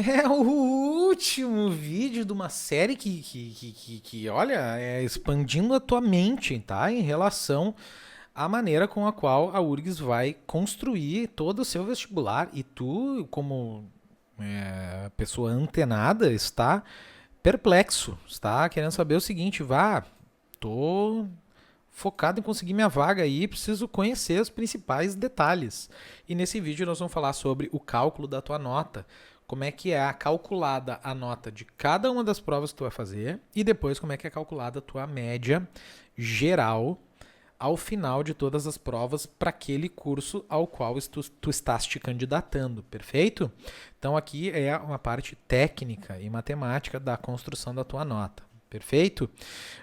É o último vídeo de uma série que olha, é expandindo a tua mente, tá? Em relação à maneira com a qual a URGS vai construir todo o seu vestibular. E tu, como pessoa antenada, está perplexo, está querendo saber o seguinte, tô focado em conseguir minha vaga aí, preciso conhecer os principais detalhes. E nesse vídeo nós vamos falar sobre o cálculo da tua nota, como é que é calculada a nota de cada uma das provas que tu vai fazer e depois como é que é calculada a tua média geral ao final de todas as provas para aquele curso ao qual tu estás te candidatando, perfeito? Então aqui é uma parte técnica e matemática da construção da tua nota. Perfeito?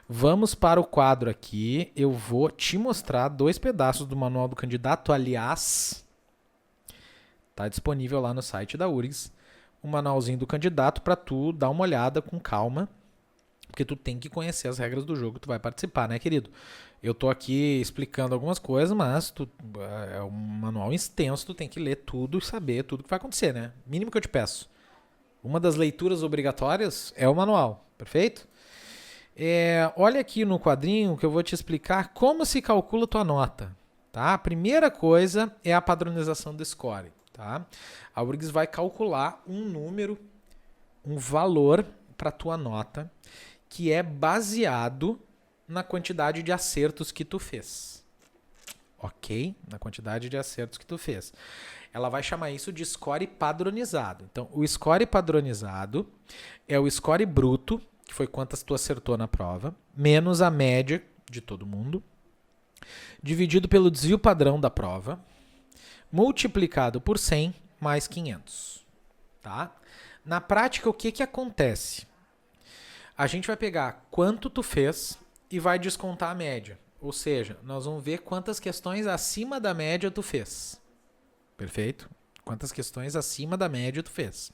Vamos para o quadro aqui. Eu vou te mostrar 2 pedaços do manual do candidato. Aliás, está disponível lá no site da URGS o manualzinho do candidato para tu dar uma olhada com calma, porque tu tem que conhecer as regras do jogo que tu vai participar, né, querido? Eu tô aqui explicando algumas coisas, mas é um manual extenso, tu tem que ler tudo e saber tudo que vai acontecer, né? Mínimo que eu te peço. Uma das leituras obrigatórias é o manual, perfeito? Olha aqui no quadrinho que eu vou te explicar como se calcula tua nota. Tá? A primeira coisa é a padronização do score. Tá? A URGS vai calcular um número, um valor para tua nota que é baseado na quantidade de acertos que tu fez. Ok? Na quantidade de acertos que tu fez. Ela vai chamar isso de score padronizado. Então, o score padronizado é o score bruto, que foi quantas tu acertou na prova, menos a média de todo mundo, dividido pelo desvio padrão da prova, multiplicado por 100 mais 500. Tá? Na prática, o que acontece? A gente vai pegar quanto tu fez e vai descontar a média. Ou seja, nós vamos ver quantas questões acima da média tu fez. Perfeito? Quantas questões acima da média tu fez.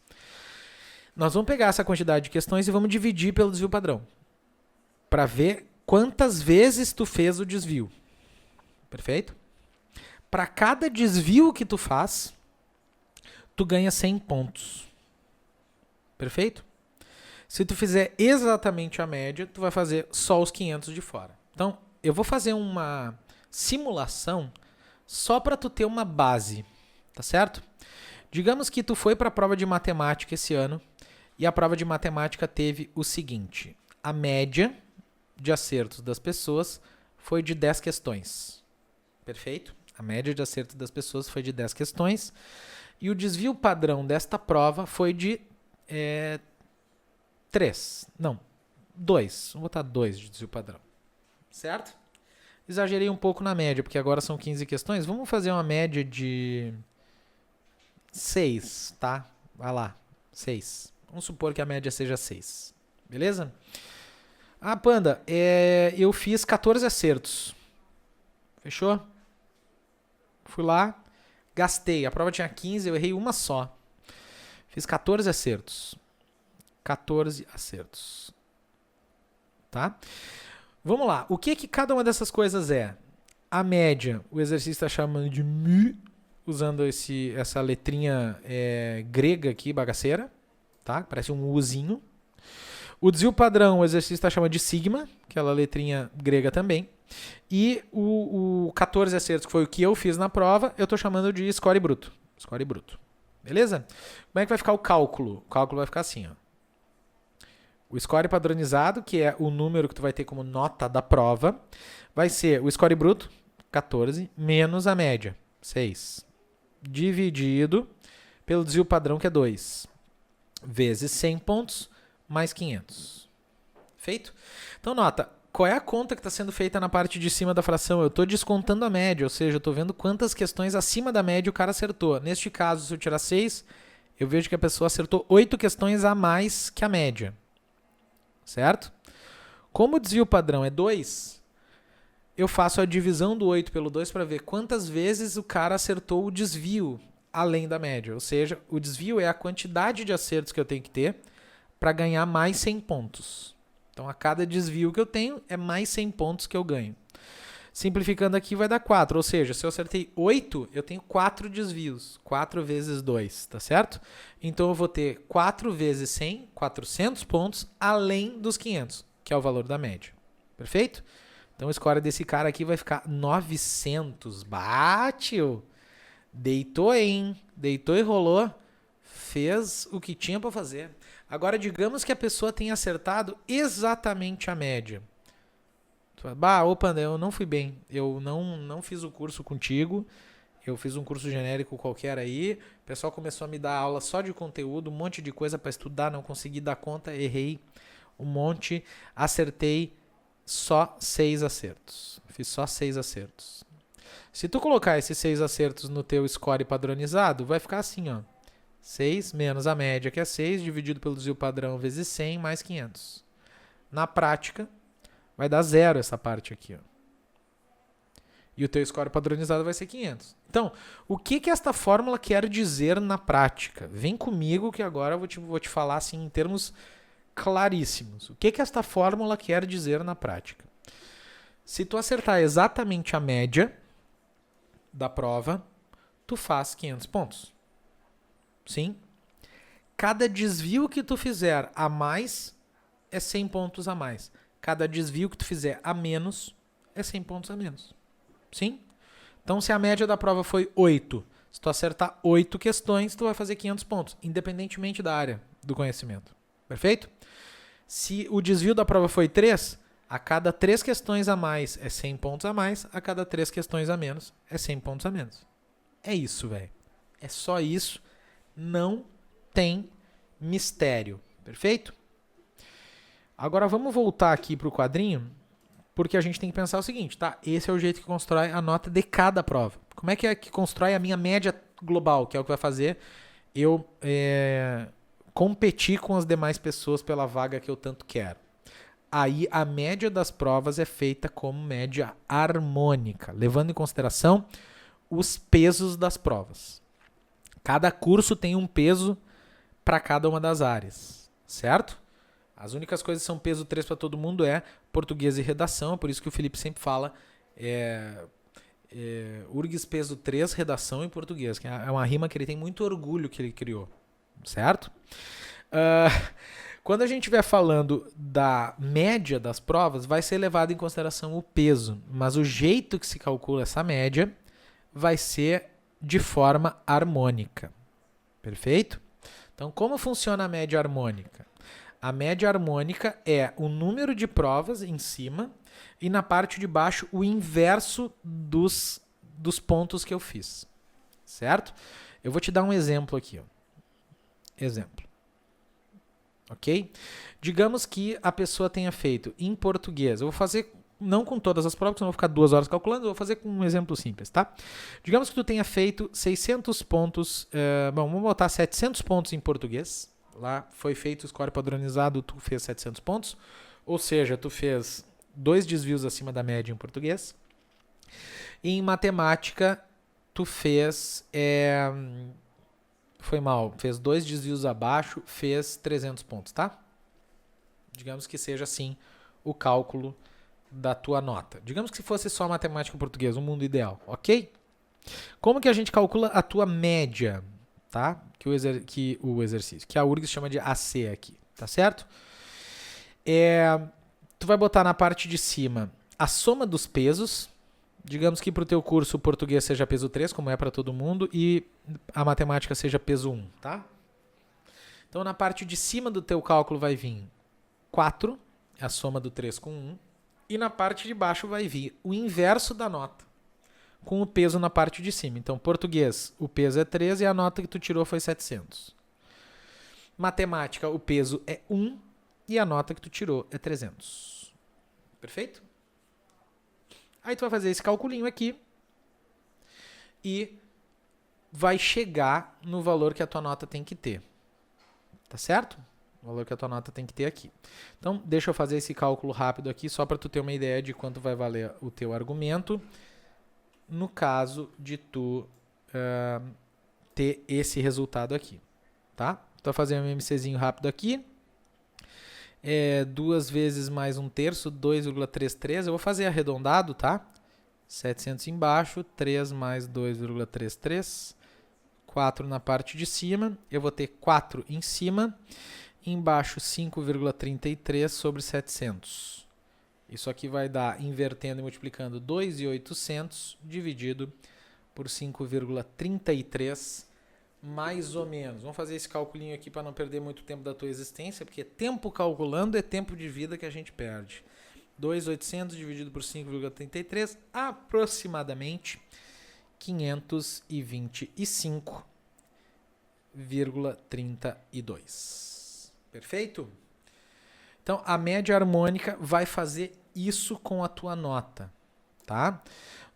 Nós vamos pegar essa quantidade de questões e vamos dividir pelo desvio padrão. Para ver quantas vezes tu fez o desvio. Perfeito? Para cada desvio que tu faz, tu ganha 100 pontos. Perfeito? Se tu fizer exatamente a média, tu vai fazer só os 500 de fora. Então, eu vou fazer uma simulação só para tu ter uma base, tá certo? Digamos que tu foi para a prova de matemática esse ano e a prova de matemática teve o seguinte: a média de acertos das pessoas foi de 10 questões. Perfeito? A média de acerto das pessoas foi de 10 questões e o desvio padrão desta prova foi de 3. Não, 2. Vamos botar 2 de desvio padrão. Certo? Exagerei um pouco na média, porque agora são 15 questões. Vamos fazer uma média de 6, tá? Vai lá, 6. Vamos supor que a média seja 6. Beleza? Ah, Panda, eu fiz 14 acertos. Fechou? Fui lá, gastei. A prova tinha 15, eu errei uma só. Fiz 14 acertos. 14 acertos. Tá? Vamos lá. O que cada uma dessas coisas é? A média, o exercício está chamando de μ, usando essa letrinha grega aqui, bagaceira. Tá? Parece um Uzinho. O desvio padrão, o exercício está chamando de sigma, aquela letrinha grega também. E o 14 acertos, que foi o que eu fiz na prova, eu estou chamando de score bruto. Score bruto. Beleza? Como é que vai ficar o cálculo? O cálculo vai ficar assim, ó. O score padronizado, que é o número que tu vai ter como nota da prova, vai ser o score bruto, 14, menos a média, 6, dividido pelo desvio padrão, que é 2, vezes 100 pontos, mais 500. Feito? Então, nota, qual é a conta que está sendo feita na parte de cima da fração? Eu estou descontando a média, ou seja, eu estou vendo quantas questões acima da média o cara acertou. Neste caso, se eu tirar 6, eu vejo que a pessoa acertou 8 questões a mais que a média. Certo? Como o desvio padrão é 2, eu faço a divisão do 8 pelo 2 para ver quantas vezes o cara acertou o desvio além da média. Ou seja, o desvio é a quantidade de acertos que eu tenho que ter para ganhar mais 100 pontos. Então, a cada desvio que eu tenho, é mais 100 pontos que eu ganho. Simplificando aqui vai dar 4, ou seja, se eu acertei 8, eu tenho 4 desvios, 4 vezes 2, tá certo? Então eu vou ter 4 vezes 100, 400 pontos, além dos 500, que é o valor da média. Perfeito? Então o score desse cara aqui vai ficar 900. Bateu! Deitou, hein? Deitou e rolou. Fez o que tinha para fazer. Agora, digamos que a pessoa tenha acertado exatamente a média. Opa, eu não fui bem. Eu não fiz o curso contigo. Eu fiz um curso genérico qualquer aí. O pessoal começou a me dar aula só de conteúdo, um monte de coisa para estudar. Não consegui dar conta, errei um monte. Acertei só 6 acertos. Fiz só 6 acertos. Se tu colocar esses 6 acertos no teu score padronizado, vai ficar assim, ó. 6 menos a média, que é 6, dividido pelo desvio padrão vezes 100, mais 500. Na prática, vai dar 0 essa parte aqui, ó. E o teu score padronizado vai ser 500. Então, o que esta fórmula quer dizer na prática? Vem comigo que agora eu vou te falar assim em termos claríssimos. O que esta fórmula quer dizer na prática? Se tu acertar exatamente a média da prova, tu faz 500 pontos. Sim? Cada desvio que tu fizer a mais é 100 pontos a mais. Cada desvio que tu fizer a menos é 100 pontos a menos. Sim? Então, se a média da prova foi 8, se tu acertar 8 questões, tu vai fazer 500 pontos, independentemente da área do conhecimento. Perfeito? Se o desvio da prova foi 3, a cada 3 questões a mais é 100 pontos a mais, a cada 3 questões a menos é 100 pontos a menos. É isso, velho. É só isso. Não tem mistério. Perfeito? Agora vamos voltar aqui para o quadrinho, porque a gente tem que pensar o seguinte, tá? Esse é o jeito que constrói a nota de cada prova. Como é que constrói a minha média global, que é o que vai fazer eu competir com as demais pessoas pela vaga que eu tanto quero? Aí a média das provas é feita como média harmônica, levando em consideração os pesos das provas. Cada curso tem um peso para cada uma das áreas, certo? As únicas coisas que são peso 3 para todo mundo é português e redação, por isso que o Felipe sempre fala URGS peso 3, redação e português, que é uma rima que ele tem muito orgulho que ele criou, certo? Quando a gente estiver falando da média das provas, vai ser levado em consideração o peso, mas o jeito que se calcula essa média vai ser de forma harmônica. Perfeito? Então, como funciona a média harmônica? A média harmônica é o número de provas em cima e na parte de baixo o inverso dos pontos que eu fiz. Certo? Eu vou te dar um exemplo aqui. Ó. Exemplo. Ok? Digamos que a pessoa tenha feito em português. Eu vou fazer, não com todas as provas, porque senão eu vou ficar 2 horas calculando, eu vou fazer com um exemplo simples, tá? Digamos que tu tenha feito 600 pontos, vamos botar 700 pontos em português. Lá foi feito o score padronizado, tu fez 700 pontos. Ou seja, tu fez 2 desvios acima da média em português. E em matemática, tu fez... foi mal, fez 2 desvios abaixo, fez 300 pontos, tá? Digamos que seja assim o cálculo da tua nota. Digamos que se fosse só matemática e português, um mundo ideal, ok? Como que a gente calcula a tua média, tá? Que o exercício, que a URGS chama de AC aqui, tá certo? Tu vai botar na parte de cima a soma dos pesos. Digamos que para o teu curso o português seja peso 3, como é para todo mundo, e a matemática seja peso 1, tá? Então, na parte de cima do teu cálculo vai vir 4, a soma do 3 com 1, e na parte de baixo vai vir o inverso da nota, com o peso na parte de cima. Então, português, o peso é 3 e a nota que tu tirou foi 700. Matemática, o peso é 1 e a nota que tu tirou é 300. Perfeito? Aí tu vai fazer esse calculinho aqui e vai chegar no valor que a tua nota tem que ter. Tá certo? O valor que a tua nota tem que ter aqui. Então, deixa eu fazer esse cálculo rápido aqui, só para tu ter uma ideia de quanto vai valer o teu argumento, no caso de tu ter esse resultado aqui. Tá? Tu vai fazer um MCzinho rápido aqui. 2 vezes mais 1/3, 2,33. Eu vou fazer arredondado, tá? 700 embaixo, 3 mais 2,33, 4 na parte de cima, eu vou ter 4 em cima, embaixo 5,33 sobre 700. Isso aqui vai dar, invertendo e multiplicando, 2.800 dividido por 5,33, mais ou menos. Vamos fazer esse calculinho aqui para não perder muito tempo da tua existência, porque tempo calculando é tempo de vida que a gente perde. 2.800 dividido por 5,33, aproximadamente 525,32. Perfeito? Então, a média harmônica vai fazer isso com a tua nota, tá?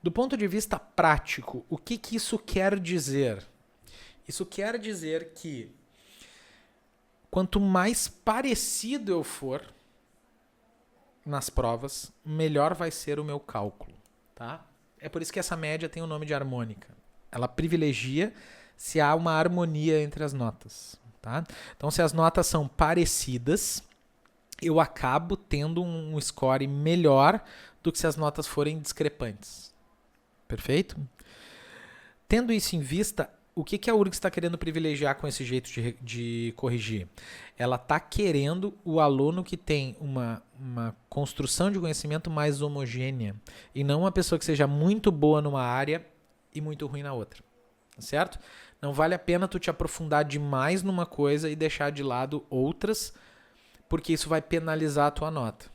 Do ponto de vista prático, o que isso quer dizer? Isso quer dizer que quanto mais parecido eu for nas provas, melhor vai ser o meu cálculo, tá? É por isso que essa média tem o nome de harmônica. Ela privilegia se há uma harmonia entre as notas, tá? Então, se as notas são parecidas, eu acabo tendo um score melhor do que se as notas forem discrepantes. Perfeito? Tendo isso em vista, o que a URGS está querendo privilegiar com esse jeito de corrigir? Ela está querendo o aluno que tem uma construção de conhecimento mais homogênea e não uma pessoa que seja muito boa numa área e muito ruim na outra. Certo? Não vale a pena tu te aprofundar demais numa coisa e deixar de lado outras, porque isso vai penalizar a tua nota.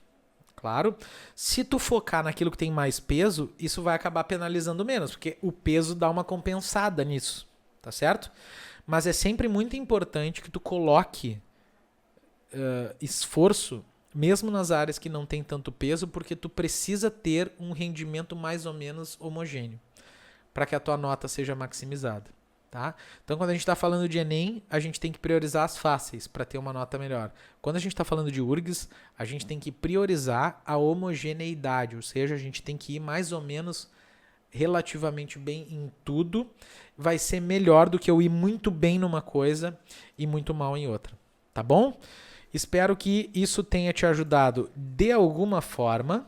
Claro, se tu focar naquilo que tem mais peso, isso vai acabar penalizando menos, porque o peso dá uma compensada nisso, tá certo? Mas é sempre muito importante que tu coloque esforço, mesmo nas áreas que não tem tanto peso, porque tu precisa ter um rendimento mais ou menos homogêneo, para que a tua nota seja maximizada. Tá? Então, quando a gente está falando de Enem, a gente tem que priorizar as fáceis para ter uma nota melhor. Quando a gente está falando de URGS, a gente tem que priorizar a homogeneidade, ou seja, a gente tem que ir mais ou menos relativamente bem em tudo. Vai ser melhor do que eu ir muito bem numa coisa e muito mal em outra. Tá bom? Espero que isso tenha te ajudado de alguma forma.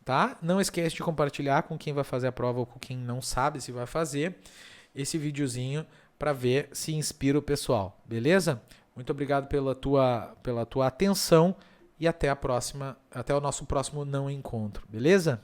Tá? Não esquece de compartilhar com quem vai fazer a prova ou com quem não sabe se vai fazer esse videozinho para ver se inspira o pessoal, beleza? Muito obrigado pela tua atenção e até a próxima, até o nosso próximo não encontro, beleza?